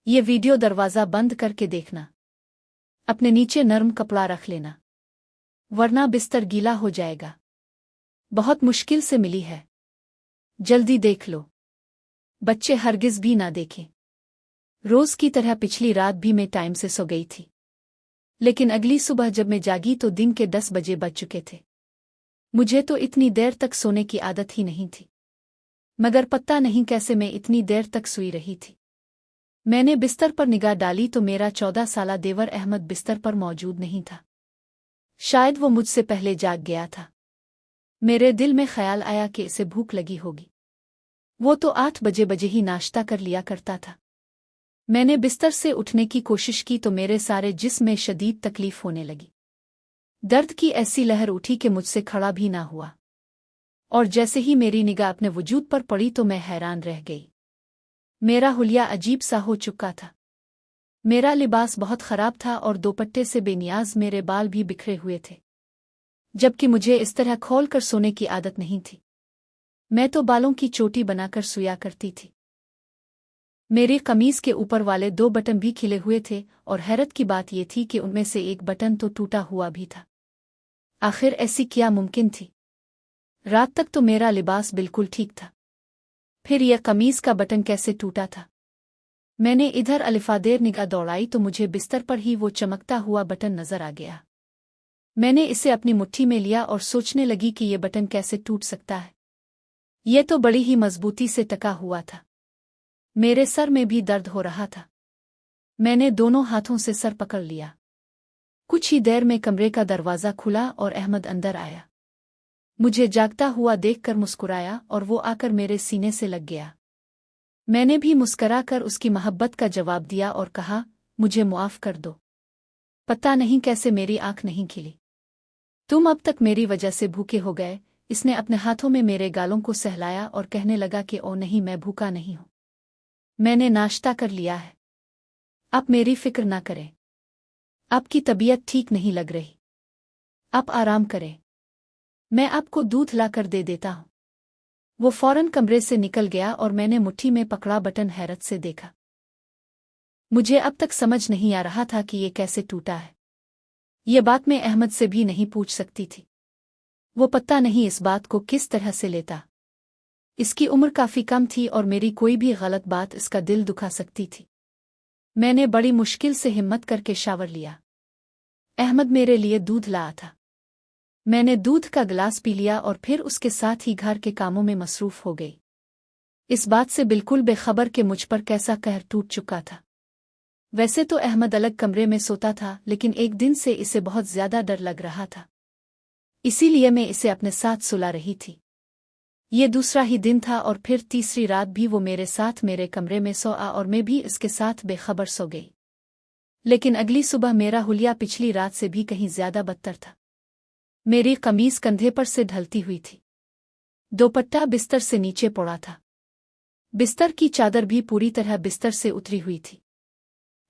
ये वीडियो दरवाज़ा बंद करके देखना। अपने नीचे नर्म कपड़ा रख लेना, वरना बिस्तर गीला हो जाएगा। बहुत मुश्किल से मिली है, जल्दी देख लो। बच्चे हरगिज भी ना देखें। रोज की तरह पिछली रात भी मैं टाइम से सो गई थी, लेकिन अगली सुबह जब मैं जागी तो दिन के 10 बजे बज चुके थे। मुझे तो इतनी देर तक सोने की आदत ही नहीं थी, मगर पता नहीं कैसे मैं इतनी देर तक सोई रही थी। मैंने बिस्तर पर निगाह डाली तो मेरा 14 साला देवर अहमद बिस्तर पर मौजूद नहीं था। शायद वो मुझसे पहले जाग गया था। मेरे दिल में ख्याल आया कि इसे भूख लगी होगी। वो तो 8 बजे ही नाश्ता कर लिया करता था। मैंने बिस्तर से उठने की कोशिश की तो मेरे सारे जिस्म में शदीद तकलीफ होने लगी। दर्द की ऐसी लहर उठी कि मुझसे खड़ा भी ना हुआ, और जैसे ही मेरी निगाह अपने वजूद पर पड़ी तो मैं हैरान रह गई। मेरा हुलिया अजीब सा हो चुका था। मेरा लिबास बहुत खराब था और दोपट्टे से बेनियाज मेरे बाल भी बिखरे हुए थे, जबकि मुझे इस तरह खोल कर सोने की आदत नहीं थी। मैं तो बालों की चोटी बनाकर सोया करती थी। मेरी कमीज के ऊपर वाले 2 बटन भी खिले हुए थे, और हैरत की बात यह थी कि उनमें से एक बटन तो टूटा हुआ भी था। आखिर ऐसी क्या मुमकिन थी? रात तक तो मेरा लिबास बिल्कुल ठीक था, फिर यह कमीज का बटन कैसे टूटा था? मैंने इधर अलिफादेर निगाह दौड़ाई तो मुझे बिस्तर पर ही वो चमकता हुआ बटन नजर आ गया। मैंने इसे अपनी मुट्ठी में लिया और सोचने लगी कि यह बटन कैसे टूट सकता है। यह तो बड़ी ही मजबूती से टका हुआ था। मेरे सर में भी दर्द हो रहा था। मैंने दोनों हाथों से सर पकड़ लिया। कुछ ही देर में कमरे का दरवाज़ा खुला और अहमद अंदर आया। मुझे जागता हुआ देखकर मुस्कुराया और वो आकर मेरे सीने से लग गया। मैंने भी मुस्कराकर उसकी मोहब्बत का जवाब दिया और कहा, मुझे मुआफ़ कर दो। पता नहीं कैसे मेरी आंख नहीं खिली। तुम अब तक मेरी वजह से भूखे हो गए। इसने अपने हाथों में मेरे गालों को सहलाया और कहने लगा कि ओ नहीं, मैं भूखा नहीं हूं। मैंने नाश्ता कर लिया है। आप मेरी फिक्र ना करें। आपकी तबीयत ठीक नहीं लग रही। आप आराम करें। मैं आपको दूध ला कर दे देता हूं। वो फौरन कमरे से निकल गया और मैंने मुट्ठी में पकड़ा बटन हैरत से देखा। मुझे अब तक समझ नहीं आ रहा था कि ये कैसे टूटा है। ये बात मैं अहमद से भी नहीं पूछ सकती थी। वो पता नहीं इस बात को किस तरह से लेता। इसकी उम्र काफी कम थी और मेरी कोई भी गलत बात इसका दिल दुखा सकती थी। मैंने बड़ी मुश्किल से हिम्मत करके शावर लिया। अहमद मेरे लिए दूध लाया था। मैंने दूध का गिलास पी लिया और फिर उसके साथ ही घर के कामों में मसरूफ हो गई, इस बात से बिल्कुल बेखबर कि मुझ पर कैसा कहर टूट चुका था। वैसे तो अहमद अलग कमरे में सोता था, लेकिन एक दिन से इसे बहुत ज्यादा डर लग रहा था, इसीलिए मैं इसे अपने साथ सुला रही थी। ये दूसरा ही दिन था और फिर तीसरी रात भी वो मेरे साथ मेरे कमरे में सोया और मैं भी इसके साथ बेखबर सो गई। लेकिन अगली सुबह मेरा हुलिया पिछली रात से भी कहीं ज्यादा बदतर था। मेरी कमीज कंधे पर से ढलती हुई थी। दोपट्टा बिस्तर से नीचे पड़ा था। बिस्तर की चादर भी पूरी तरह बिस्तर से उतरी हुई थी।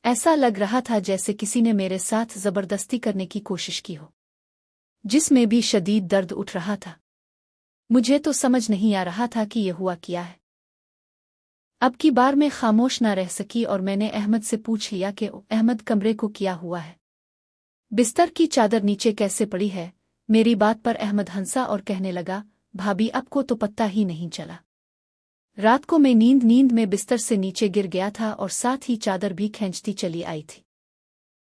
ऐसा लग रहा था जैसे किसी ने मेरे साथ जबरदस्ती करने की कोशिश की हो, जिसमें भी शदीद दर्द उठ रहा था। मुझे तो समझ नहीं आ रहा था कि यह हुआ क्या है। अब की बार मैं खामोश ना रह सकी और मैंने अहमद से पूछ लिया कि अहमद, कमरे को क्या हुआ है? बिस्तर की चादर नीचे कैसे पड़ी है? मेरी बात पर अहमद हंसा और कहने लगा, भाभी, आपको तो पता ही नहीं चला। रात को मैं नींद में बिस्तर से नीचे गिर गया था और साथ ही चादर भी खींचती चली आई थी।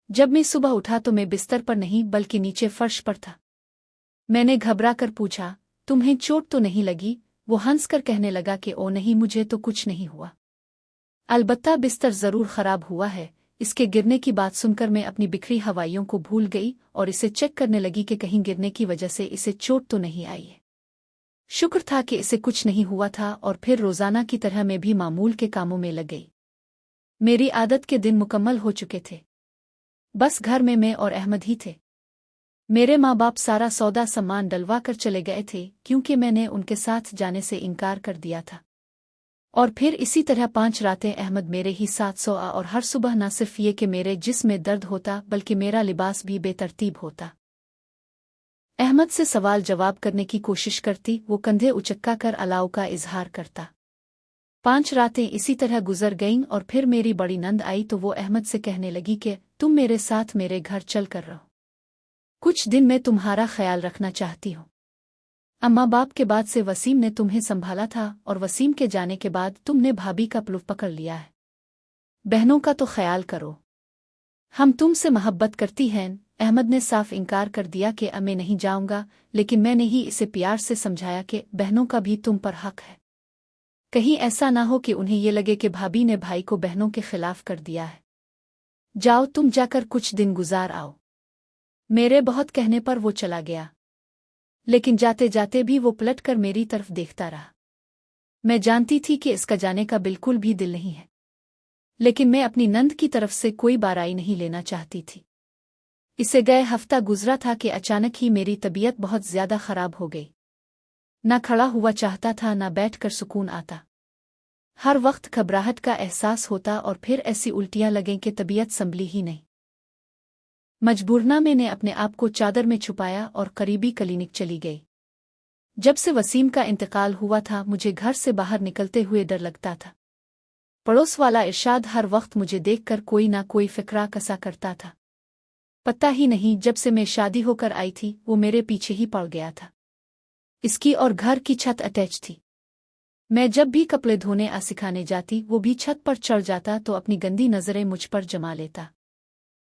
जब मैं सुबह उठा तो मैं बिस्तर पर नहीं बल्कि नीचे फर्श पर था। मैंने घबरा कर पूछा, तुम्हें चोट तो नहीं लगी? वो हंसकर कहने लगा कि ओ नहीं, मुझे तो कुछ नहीं हुआ। अलबत्ता बिस्तर जरूर खराब हुआ है। इसके गिरने की बात सुनकर मैं अपनी बिखरी हवाइयों को भूल गई और इसे चेक करने लगी कि कहीं गिरने की वजह से इसे चोट तो नहीं आई है। शुक्र था कि इसे कुछ नहीं हुआ था और फिर रोजाना की तरह मैं भी मामूल के कामों में लग गई। मेरी आदत के दिन मुकम्मल हो चुके थे। बस घर में मैं और अहमद ही थे। मेरे माँ बाप सारा सौदा सामान डलवा कर चले गए थे, क्योंकि मैंने उनके साथ जाने से इनकार कर दिया था। और फिर इसी तरह 5 रातें अहमद मेरे ही साथ सोया और हर सुबह न सिर्फ ये कि मेरे जिस्म में दर्द होता बल्कि मेरा लिबास भी बेतरतीब होता। अहमद से सवाल जवाब करने की कोशिश करती, वो कंधे उचक्का कर अलाव का इजहार करता। 5 रातें इसी तरह गुजर गईं और फिर मेरी बड़ी नंद आई तो वो अहमद से कहने लगी कि तुम मेरे साथ मेरे घर चल कर रहो। कुछ दिन मैं तुम्हारा ख्याल रखना चाहती हूँ। अम्मा बाप के बाद से वसीम ने तुम्हें संभाला था और वसीम के जाने के बाद तुमने भाभी का प्लुफ पकड़ लिया है। बहनों का तो ख्याल करो। हम तुमसे मोहब्बत करती हैं। अहमद ने साफ इनकार कर दिया कि मैं नहीं जाऊंगा, लेकिन मैंने ही इसे प्यार से समझाया कि बहनों का भी तुम पर हक है। कहीं ऐसा ना हो कि उन्हें ये लगे कि भाभी ने भाई को बहनों के खिलाफ कर दिया है। जाओ तुम जाकर कुछ दिन गुजार आओ। मेरे बहुत कहने पर वो चला गया, लेकिन जाते जाते भी वो पलट कर मेरी तरफ देखता रहा। मैं जानती थी कि इसका जाने का बिल्कुल भी दिल नहीं है, लेकिन मैं अपनी नंद की तरफ से कोई बाराई नहीं लेना चाहती थी। इसे गए हफ्ता गुजरा था कि अचानक ही मेरी तबीयत बहुत ज्यादा खराब हो गई। ना खड़ा हुआ चाहता था, ना बैठकर सुकून आता। हर वक्त घबराहट का एहसास होता और फिर ऐसी उल्टियां लगें कि तबीयत संभली ही नहीं। मजबूरना मैंने अपने आप को चादर में छुपाया और करीबी क्लिनिक चली गई। जब से वसीम का इंतकाल हुआ था मुझे घर से बाहर निकलते हुए डर लगता था। पड़ोस वाला इरशाद हर वक्त मुझे देखकर कोई ना कोई फिक्रा कसा करता था। पता ही नहीं जब से मैं शादी होकर आई थी वो मेरे पीछे ही पड़ गया था। इसकी और घर की छत अटैच थी। मैं जब भी कपड़े धोने सिखाने जाती वो भी छत पर चढ़ जाता तो अपनी गंदी नजरें मुझ पर जमा लेता।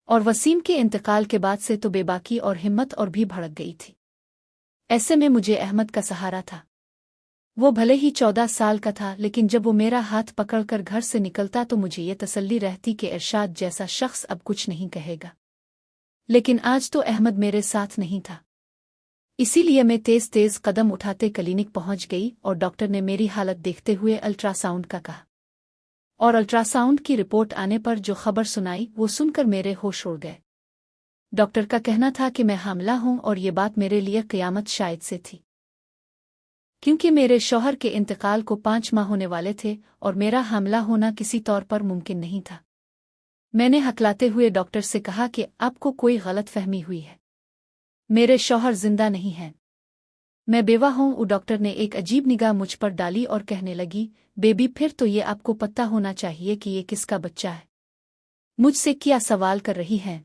और वसीम के इंतकाल के बाद से तो बेबाकी और हिम्मत और भी भड़क गई थी। ऐसे में मुझे अहमद का सहारा था। वो भले ही 14 साल का था, लेकिन जब वो मेरा हाथ पकड़कर घर से निकलता तो मुझे ये तसल्ली रहती कि इरशाद जैसा शख्स अब कुछ नहीं कहेगा। लेकिन आज तो अहमद मेरे साथ नहीं था। इसीलिए मैं तेज तेज कदम उठाते क्लिनिक पहुंच गई और डॉक्टर ने मेरी हालत देखते हुए अल्ट्रासाउंड का कहा। और अल्ट्रासाउंड की रिपोर्ट आने पर जो खबर सुनाई वो सुनकर मेरे होश उड़ गए। डॉक्टर का कहना था कि मैं हामिला हूं और ये बात मेरे लिए क़यामत शायद से थी, क्योंकि मेरे शौहर के इंतकाल को 5 माह होने वाले थे और मेरा हामिला होना किसी तौर पर मुमकिन नहीं था। मैंने हकलाते हुए डॉक्टर से कहा कि आपको कोई गलतफहमी हुई है, मेरे शौहर जिंदा नहीं हैं, मैं बेवा हूं। वो डॉक्टर ने एक अजीब निगाह मुझ पर डाली और कहने लगी, बेबी फिर तो ये आपको पता होना चाहिए कि ये किसका बच्चा है। मुझसे क्या सवाल कर रही हैं?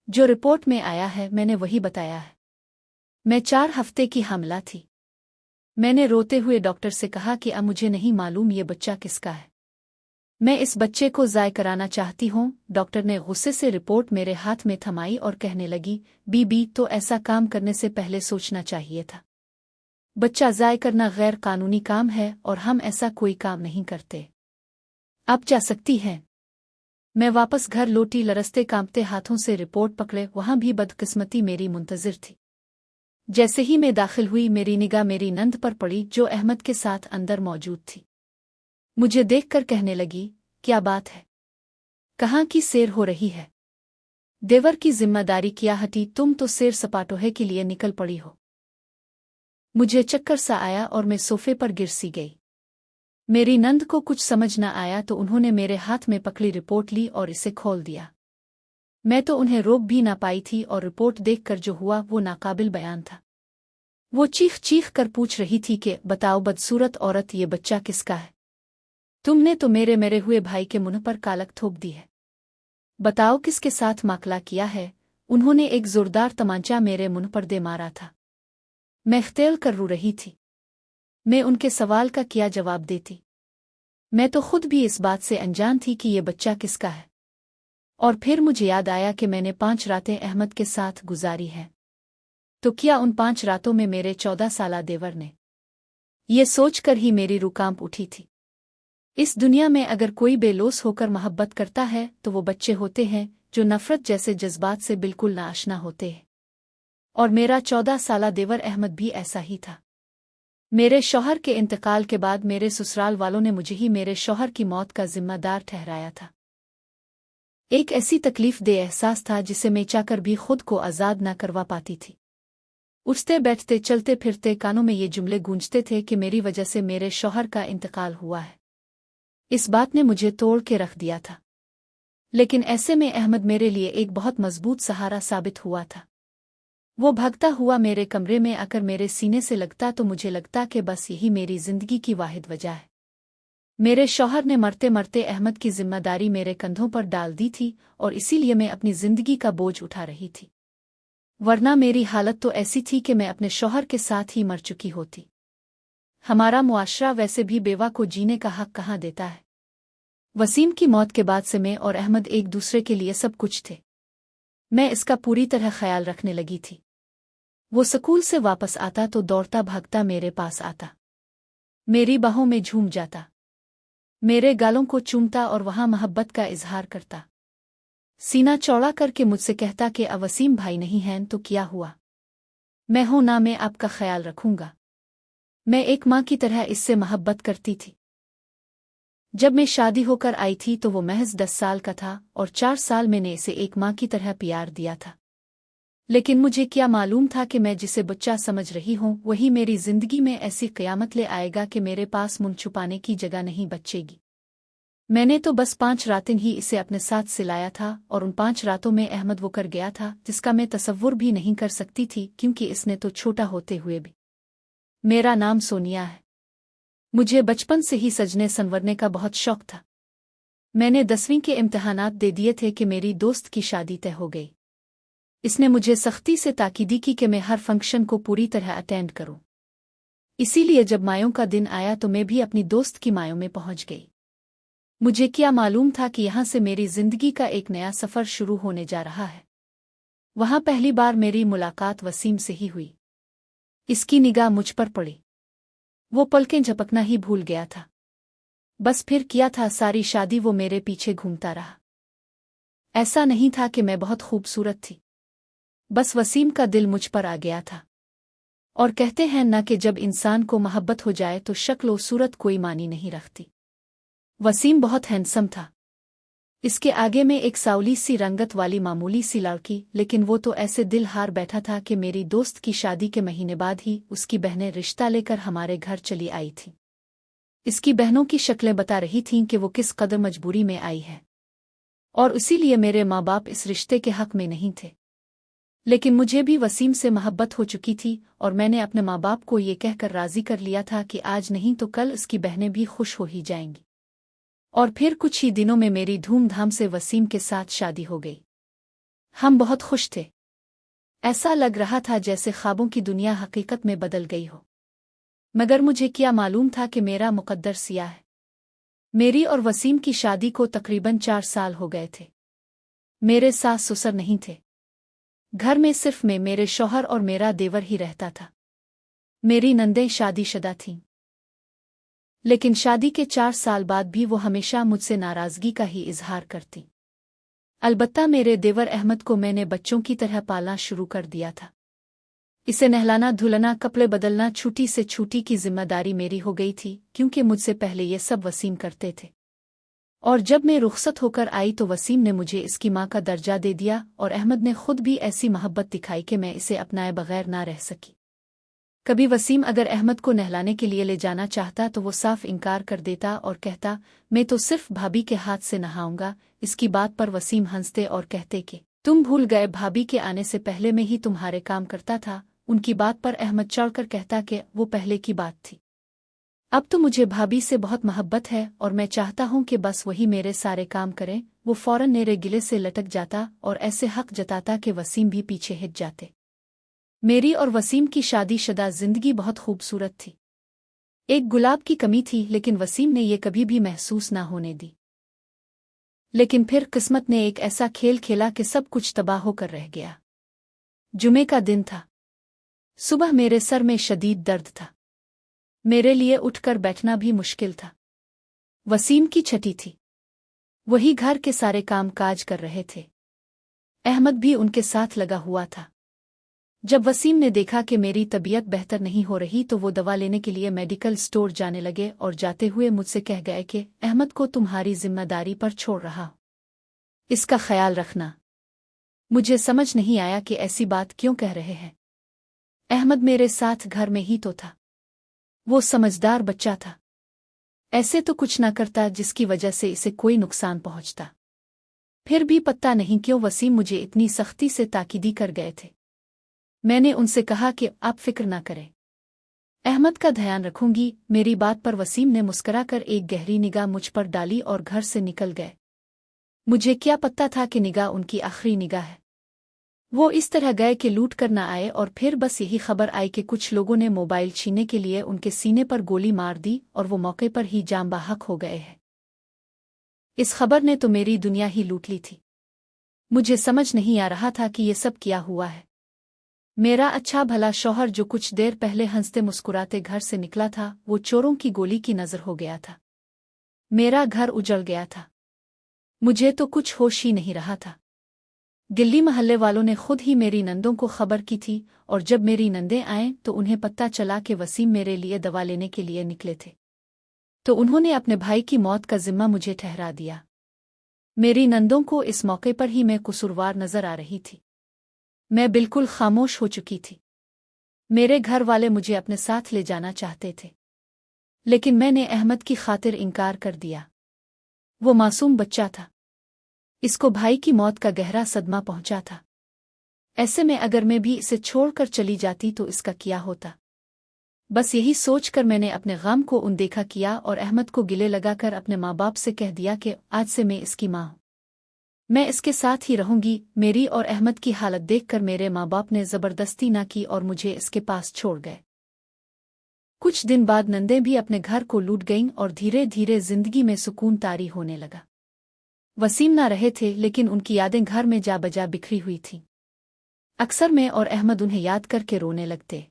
जो रिपोर्ट में आया है मैंने वही बताया है। मैं 4 हफ्ते की हामिला थी। मैंने रोते हुए डॉक्टर से कहा कि अब मुझे नहीं मालूम ये बच्चा किसका है, मैं इस बच्चे को ज़ाय कराना चाहती हूँ। डॉक्टर ने गुस्से से रिपोर्ट मेरे हाथ में थमाई और कहने लगी, बीबी तो ऐसा काम करने से पहले सोचना चाहिए था। बच्चा ज़ाय करना गैर कानूनी काम है और हम ऐसा कोई काम नहीं करते। आप जा सकती हैं। मैं वापस घर लौटी, लरसते कांपते हाथों से रिपोर्ट पकड़े। वहां भी बदकिस्मती मेरी मुंतजिर थी। जैसे ही मैं दाखिल हुई मेरी निगाह मेरी नंद पर पड़ी जो अहमद के साथ अंदर मौजूद थी। मुझे देखकर कहने लगी, क्या बात है, कहाँ की सैर हो रही है? देवर की जिम्मेदारी क्या हटी, तुम तो सैर सपाटोहे के लिए निकल पड़ी हो। मुझे चक्कर सा आया और मैं सोफे पर गिर सी गई। मेरी नंद को कुछ समझ न आया तो उन्होंने मेरे हाथ में पकड़ी रिपोर्ट ली और इसे खोल दिया। मैं तो उन्हें रोक भी ना पाई थी और रिपोर्ट देखकर जो हुआ वो नाकाबिल बयान था। वो चीख चीख कर पूछ रही थी कि बताओ बदसूरत औरत, ये बच्चा किसका है? तुमने तो मेरे मरे हुए भाई के मुंह पर कालक थोप दी है। बताओ किसके साथ माकला किया है? उन्होंने एक जोरदार तमांचा मेरे मुंह पर दे मारा था। मैं ख्तेल कर रो रही थी। मैं उनके सवाल का क्या जवाब देती? मैं तो खुद भी इस बात से अनजान थी कि ये बच्चा किसका है। और फिर मुझे याद आया कि मैंने 5 रातें अहमद के साथ गुजारी हैं। तो क्या उन 5 रातों में मेरे 14 साला देवर ने? ये सोचकर ही मेरी रूह कांप उठी थी। इस दुनिया में अगर कोई बेलोस होकर मोहब्बत करता है तो वो बच्चे होते हैं जो नफरत जैसे जज्बात से बिल्कुल नाआशना होते हैं। और मेरा 14 साला देवर अहमद भी ऐसा ही था। मेरे शौहर के इंतकाल के बाद मेरे ससुराल वालों ने मुझे ही मेरे शौहर की मौत का जिम्मेदार ठहराया था। एक ऐसी तकलीफ दे एहसास था जिसे मैं चाहकर भी खुद को आज़ाद न करवा पाती थी। उठते बैठते चलते फिरते कानों में ये जुमले गूंजते थे कि मेरी वजह से मेरे शौहर का इंतकाल हुआ है। इस बात ने मुझे तोड़ के रख दिया था। लेकिन ऐसे में अहमद मेरे लिए एक बहुत मजबूत सहारा साबित हुआ था। वो भागता हुआ मेरे कमरे में आकर मेरे सीने से लगता तो मुझे लगता कि बस यही मेरी जिंदगी की वाहिद वजह है। मेरे शौहर ने मरते मरते अहमद की जिम्मेदारी मेरे कंधों पर डाल दी थी और इसीलिए मैं अपनी जिंदगी का बोझ उठा रही थी। वरना मेरी हालत तो ऐसी थी कि मैं अपने शौहर के साथ ही मर चुकी होती। हमारा मुआशरा वैसे भी बेवा को जीने का हक कहाँ देता है। वसीम की मौत के बाद से मैं और अहमद एक दूसरे के लिए सब कुछ थे। मैं इसका पूरी तरह ख्याल रखने लगी थी। वो स्कूल से वापस आता तो दौड़ता भागता मेरे पास आता, मेरी बाहों में झूम जाता, मेरे गालों को चूमता और वहां मोहब्बत का इजहार करता। सीना चौड़ा करके मुझसे कहता कि वसीम भाई नहीं हैं तो क्या हुआ, मैं हूं ना, मैं आपका ख्याल रखूंगा। मैं एक माँ की तरह इससे मोहब्बत करती थी। जब मैं शादी होकर आई थी तो वो महज 10 साल का था और 4 साल मैंने इसे एक माँ की तरह प्यार दिया था। लेकिन मुझे क्या मालूम था कि मैं जिसे बच्चा समझ रही हूं वही मेरी जिंदगी में ऐसी क़यामत ले आएगा कि मेरे पास मुंह छुपाने की जगह नहीं बचेगी। मैंने तो बस 5 रातें ही इसे अपने साथ सिलाया था और उन 5 रातों में अहमद वो कर गया था जिसका मैं तसव्वुर भी नहीं कर सकती थी, क्योंकि इसने तो छोटा होते हुए भी। मेरा नाम सोनिया है। मुझे बचपन से ही सजने संवरने का बहुत शौक था। मैंने 10वीं के इम्तिहानात दे दिए थे कि मेरी दोस्त की शादी तय हो गई। इसने मुझे सख्ती से ताकीदी की कि मैं हर फंक्शन को पूरी तरह अटेंड करूं। इसीलिए जब मायों का दिन आया तो मैं भी अपनी दोस्त की मायों में पहुंच गई। मुझे क्या मालूम था कि यहां से मेरी जिंदगी का एक नया सफर शुरू होने जा रहा है। वहां पहली बार मेरी मुलाकात वसीम से ही हुई। इसकी निगाह मुझ पर पड़ी। वो पलकें झपकना ही भूल गया था। बस फिर किया था, सारी शादी वो मेरे पीछे घूमता रहा। ऐसा नहीं था कि मैं बहुत खूबसूरत थी, बस वसीम का दिल मुझ पर आ गया था। और कहते हैं ना कि जब इंसान को मोहब्बत हो जाए तो शक्ल और सूरत कोई मानी नहीं रखती। वसीम बहुत हैंडसम था। इसके आगे में एक सावली सी रंगत वाली मामूली सी लड़की, लेकिन वो तो ऐसे दिल हार बैठा था कि मेरी दोस्त की शादी के महीने बाद ही उसकी बहनें रिश्ता लेकर हमारे घर चली आई थीं। इसकी बहनों की शक्लें बता रही थीं कि वो किस कदर मजबूरी में आई है, और इसीलिए मेरे माँ बाप इस रिश्ते के हक में नहीं थे। लेकिन मुझे भी वसीम से मोहब्बत हो चुकी थी और मैंने अपने माँ बाप को ये कहकर राजी कर लिया था कि आज नहीं तो कल उसकी बहनें भी खुश हो ही जाएंगी। और फिर कुछ ही दिनों में मेरी धूमधाम से वसीम के साथ शादी हो गई। हम बहुत खुश थे। ऐसा लग रहा था जैसे ख्वाबों की दुनिया हकीकत में बदल गई हो। मगर मुझे क्या मालूम था कि मेरा मुकद्दर सिया है। मेरी और वसीम की शादी को तकरीबन 4 साल हो गए थे। मेरे सास ससुर नहीं थे। घर में सिर्फ मैं, मेरे शौहर और मेरा देवर ही रहता था। मेरी नंदें शादीशुदा थीं। लेकिन शादी के 4 साल बाद भी वो हमेशा मुझसे नाराज़गी का ही इजहार करती। अलबत्ता मेरे देवर अहमद को मैंने बच्चों की तरह पालना शुरू कर दिया था। इसे नहलाना, धुलना, कपड़े बदलना, छुट्टी से छुट्टी की जिम्मेदारी मेरी हो गई थी, क्योंकि मुझसे पहले ये सब वसीम करते थे। और जब मैं रुखसत होकर आई तो वसीम ने मुझे इसकी माँ का दर्जा दे दिया और अहमद ने खुद भी ऐसी मोहब्बत दिखाई कि मैं इसे अपनाए बगैर ना रह सकी। कभी वसीम अगर अहमद को नहलाने के लिए ले जाना चाहता तो वो साफ इनकार कर देता और कहता, मैं तो सिर्फ भाभी के हाथ से नहाऊंगा। इसकी बात पर वसीम हंसते और कहते कि तुम भूल गए, भाभी के आने से पहले मैं ही तुम्हारे काम करता था। उनकी बात पर अहमद चढ़कर कहता कि वो पहले की बात थी। अब तो मुझे भाभी से बहुत मोहब्बत है और मैं चाहता हूं कि बस वही मेरे सारे काम करें। वो फौरन मेरे गिले से लटक जाता और ऐसे हक जताता कि वसीम भी पीछे हट जाते। मेरी और वसीम की शादीशुदा जिंदगी बहुत खूबसूरत थी। एक गुलाब की कमी थी, लेकिन वसीम ने यह कभी भी महसूस ना होने दी। लेकिन फिर किस्मत ने एक ऐसा खेल खेला कि सब कुछ तबाह होकर रह गया। जुमे का दिन था। सुबह मेरे सर में शदीद दर्द था। मेरे लिए उठकर बैठना भी मुश्किल था। वसीम की छठी थी। वही घर के सारे काम काज कर रहे थे। अहमद भी उनके साथ लगा हुआ था। जब वसीम ने देखा कि मेरी तबीयत बेहतर नहीं हो रही तो वो दवा लेने के लिए मेडिकल स्टोर जाने लगे और जाते हुए मुझसे कह गए कि अहमद को तुम्हारी जिम्मेदारी पर छोड़ रहा हूं, इसका ख्याल रखना। मुझे समझ नहीं आया कि ऐसी बात क्यों कह रहे हैं। अहमद मेरे साथ घर में ही तो था। वो समझदार बच्चा था। ऐसे तो कुछ ना करता जिसकी वजह से इसे कोई नुकसान पहुंचता। फिर भी पता नहीं क्यों वसीम मुझे इतनी सख्ती से ताकीदी कर गए थे। मैंने उनसे कहा कि आप फिक्र ना करें, अहमद का ध्यान रखूंगी। मेरी बात पर वसीम ने मुस्कुराकर एक गहरी निगाह मुझ पर डाली और घर से निकल गए। मुझे क्या पता था कि निगाह उनकी आखिरी निगाह है। वो इस तरह गए कि लूट कर न आए, और फिर बस यही खबर आई कि कुछ लोगों ने मोबाइल छीनने के लिए उनके सीने पर गोली मार दी और वो मौके पर ही जान बहक हो गए हैं। इस खबर ने तो मेरी दुनिया ही लूट ली थी। मुझे समझ नहीं आ रहा था कि ये सब क्या हुआ है। मेरा अच्छा भला शौहर जो कुछ देर पहले हंसते मुस्कुराते घर से निकला था, वो चोरों की गोली की नजर हो गया था। मेरा घर उजड़ गया था। मुझे तो कुछ होश ही नहीं रहा था। गिल्ली महल्ले वालों ने खुद ही मेरी नंदों को खबर की थी, और जब मेरी नंदें आएं तो उन्हें पता चला कि वसीम मेरे लिए दवा लेने के लिए निकले थे, तो उन्होंने अपने भाई की मौत का जिम्मा मुझे ठहरा दिया। मेरी नंदों को इस मौके पर ही मैं कसूरवार नजर आ रही थी। मैं बिल्कुल खामोश हो चुकी थी। मेरे घर वाले मुझे अपने साथ ले जाना चाहते थे, लेकिन मैंने अहमद की खातिर इनकार कर दिया। वो मासूम बच्चा था। इसको भाई की मौत का गहरा सदमा पहुंचा था। ऐसे में अगर मैं भी इसे छोड़कर चली जाती तो इसका क्या होता। बस यही सोचकर मैंने अपने गम को अनदेखा किया और अहमद को गिले लगाकर अपने माँ बाप से कह दिया कि आज से मैं इसकी माँ हूँ। मैं इसके साथ ही रहूंगी। मेरी और अहमद की हालत देखकर मेरे माँ बाप ने जबरदस्ती ना की और मुझे इसके पास छोड़ गए। कुछ दिन बाद नंदें भी अपने घर को लूट गईं और धीरे धीरे जिंदगी में सुकून तारी होने लगा। वसीम ना रहे थे, लेकिन उनकी यादें घर में जा बजा बिखरी हुई थीं। अक्सर मैं और अहमद उन्हें याद करके रोने लगते।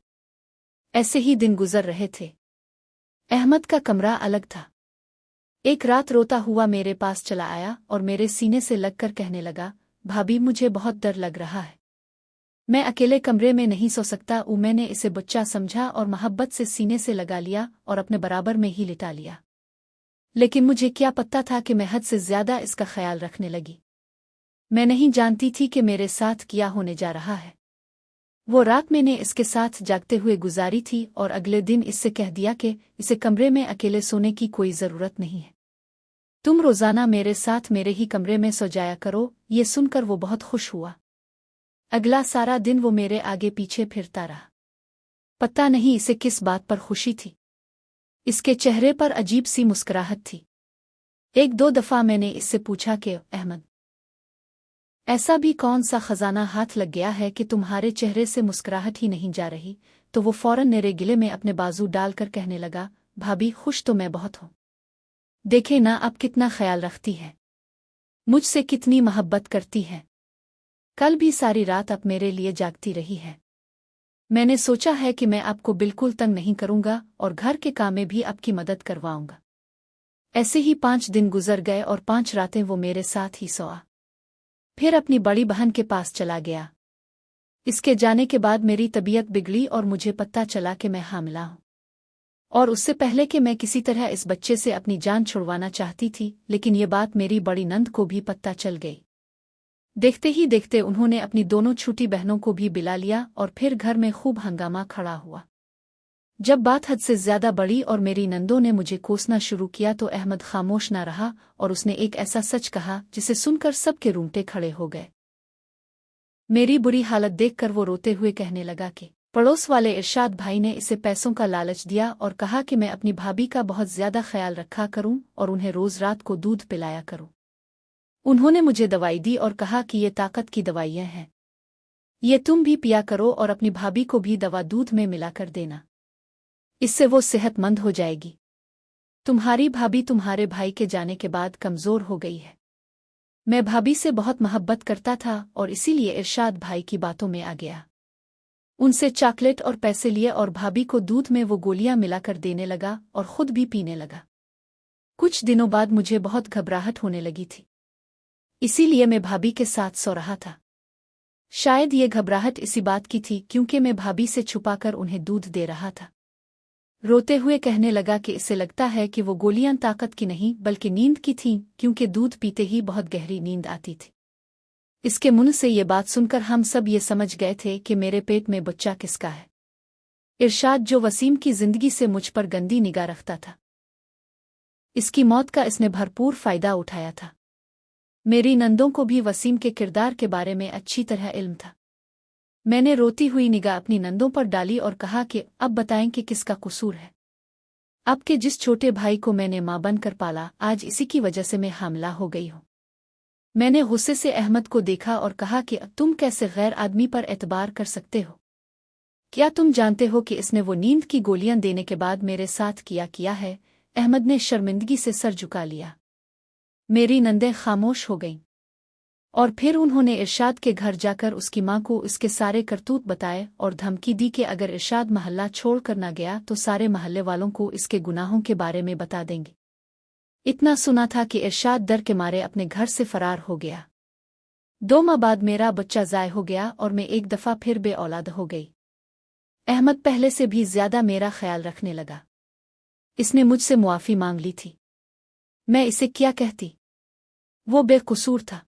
ऐसे ही दिन गुजर रहे थे। अहमद का कमरा अलग था। एक रात रोता हुआ मेरे पास चला आया और मेरे सीने से लगकर कहने लगा, भाभी मुझे बहुत डर लग रहा है। मैं अकेले कमरे में नहीं सो सकता। मैंने इसे बच्चा समझा और मोहब्बत से सीने से लगा लिया और अपने बराबर में ही लिटा लिया। लेकिन मुझे क्या पता था कि मैं हद से ज्यादा इसका ख्याल रखने लगी। मैं नहीं जानती थी कि मेरे साथ क्या होने जा रहा है। वो रात मैंने इसके साथ जागते हुए गुजारी थी और अगले दिन इससे कह दिया कि इसे कमरे में अकेले सोने की कोई जरूरत नहीं है। तुम रोजाना मेरे साथ मेरे ही कमरे में सो जाया करो। ये सुनकर वो बहुत खुश हुआ। अगला सारा दिन वो मेरे आगे पीछे फिरता रहा। पता नहीं इसे किस बात पर खुशी थी। इसके चेहरे पर अजीब सी मुस्कुराहट थी। एक दो दफा मैंने इससे पूछा कि अहमद, ऐसा भी कौन सा खजाना हाथ लग गया है कि तुम्हारे चेहरे से मुस्कुराहट ही नहीं जा रही। तो वो फौरन मेरे गिले में अपने बाजू डालकर कहने लगा, भाभी खुश तो मैं बहुत हूं। देखे ना अब कितना ख्याल रखती है, मुझसे कितनी मोहब्बत करती है। कल भी सारी रात अब मेरे लिए जागती रही है। मैंने सोचा है कि मैं आपको बिल्कुल तंग नहीं करूंगा और घर के काम में भी आपकी मदद करवाऊंगा। ऐसे ही 5 दिन गुजर गए और 5 रातें वो मेरे साथ ही सोआ। फिर अपनी बड़ी बहन के पास चला गया। इसके जाने के बाद मेरी तबीयत बिगड़ी और मुझे पता चला कि मैं हामिला हूं। और उससे पहले कि मैं किसी तरह इस बच्चे से अपनी जान छुड़वाना चाहती थी, लेकिन ये बात मेरी बड़ी नंद को भी पता चल गई। देखते ही देखते उन्होंने अपनी दोनों छोटी बहनों को भी बुला लिया और फिर घर में खूब हंगामा खड़ा हुआ। जब बात हद से ज्यादा बढ़ी और मेरी नंदों ने मुझे कोसना शुरू किया तो अहमद खामोश न रहा और उसने एक ऐसा सच कहा जिसे सुनकर सबके रूंगटे खड़े हो गए। मेरी बुरी हालत देखकर वो रोते हुए कहने लगा कि पड़ोस वाले इरशाद भाई ने इसे पैसों का लालच दिया और कहा कि मैं अपनी भाभी का बहुत ज्यादा ख्याल रखा करूं और उन्हें रोज रात को दूध पिलाया करूं। उन्होंने मुझे दवाई दी और कहा कि ये ताकत की दवाइयां हैं, ये तुम भी पिया करो और अपनी भाभी को भी दवा दूध में मिलाकर देना, इससे वो सेहतमंद हो जाएगी। तुम्हारी भाभी तुम्हारे भाई के जाने के बाद कमजोर हो गई है। मैं भाभी से बहुत मोहब्बत करता था और इसीलिए इरशाद भाई की बातों में आ गया। उनसे चॉकलेट और पैसे लिए और भाभी को दूध में वो गोलियां मिलाकर देने लगा और खुद भी पीने लगा। कुछ दिनों बाद मुझे बहुत घबराहट होने लगी थी, इसीलिए मैं भाभी के साथ सो रहा था। शायद ये घबराहट इसी बात की थी क्योंकि मैं भाभी से छुपाकर उन्हें दूध दे रहा था। रोते हुए कहने लगा कि इसे लगता है कि वो गोलियां ताकत की नहीं बल्कि नींद की थीं, क्योंकि दूध पीते ही बहुत गहरी नींद आती थी। इसके मुंह से ये बात सुनकर हम सब ये समझ गए थे कि मेरे पेट में बच्चा किसका है। इरशाद जो वसीम की जिंदगी से मुझ पर गंदी निगाह रखता था, इसकी मौत का इसने भरपूर फायदा उठाया था। मेरी नंदों को भी वसीम के किरदार के बारे में अच्छी तरह इल्म था। मैंने रोती हुई निगाह अपनी नंदों पर डाली और कहा कि अब बताएं कि किसका कसूर है। अब के जिस छोटे भाई को मैंने मां बनकर पाला, आज इसी की वजह से मैं हामला हो गई हूं। मैंने गुस्से से अहमद को देखा और कहा कि तुम कैसे गैर आदमी पर एतबार कर सकते हो? क्या तुम जानते हो कि इसने वो नींद की गोलियां देने के बाद मेरे साथ किया है? अहमद ने शर्मिंदगी से सर झुका लिया। मेरी नंदें खामोश हो गईं। और फिर उन्होंने इरशाद के घर जाकर उसकी मां को उसके सारे करतूत बताए और धमकी दी कि अगर इरशाद महल्ला छोड़कर न गया तो सारे महल्ले वालों को इसके गुनाहों के बारे में बता देंगे। इतना सुना था कि इरशाद डर के मारे अपने घर से फरार हो गया। 2 माह बाद मेरा बच्चा ज़ाय हो गया और मैं एक दफ़ा फिर बे औलाद हो गई। अहमद पहले से भी ज्यादा मेरा ख्याल रखने लगा। इसने मुझसे मुआफ़ी मांग ली थी। मैं इसे क्या कहती? वो बेकसूर था।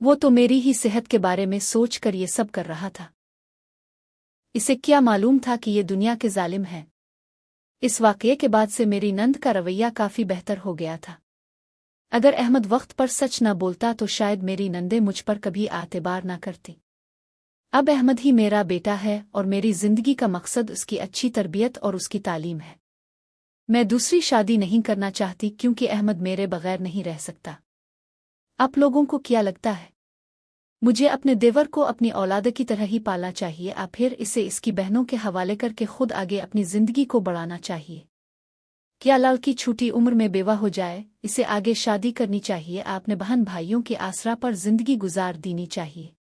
वो तो मेरी ही सेहत के बारे में सोच कर ये सब कर रहा था। इसे क्या मालूम था कि ये दुनिया के जालिम हैं। इस वाकये के बाद से मेरी नंद का रवैया काफी बेहतर हो गया था। अगर अहमद वक्त पर सच न बोलता तो शायद मेरी नंदें मुझ पर कभी आतेबार न करती। अब अहमद ही मेरा बेटा है और मेरी जिंदगी का मकसद उसकी अच्छी तरबियत और उसकी तालीम है। मैं दूसरी शादी नहीं करना चाहती क्योंकि अहमद मेरे बगैर नहीं रह सकता। आप लोगों को क्या लगता है? मुझे अपने देवर को अपनी औलाद की तरह ही पालना चाहिए या फिर इसे इसकी बहनों के हवाले करके खुद आगे अपनी जिंदगी को बढ़ाना चाहिए? क्या लाल की छोटी उम्र में बेवा हो जाए, इसे आगे शादी करनी चाहिए? आपने बहन भाइयों के आसरा पर जिंदगी गुजार देनी चाहिए।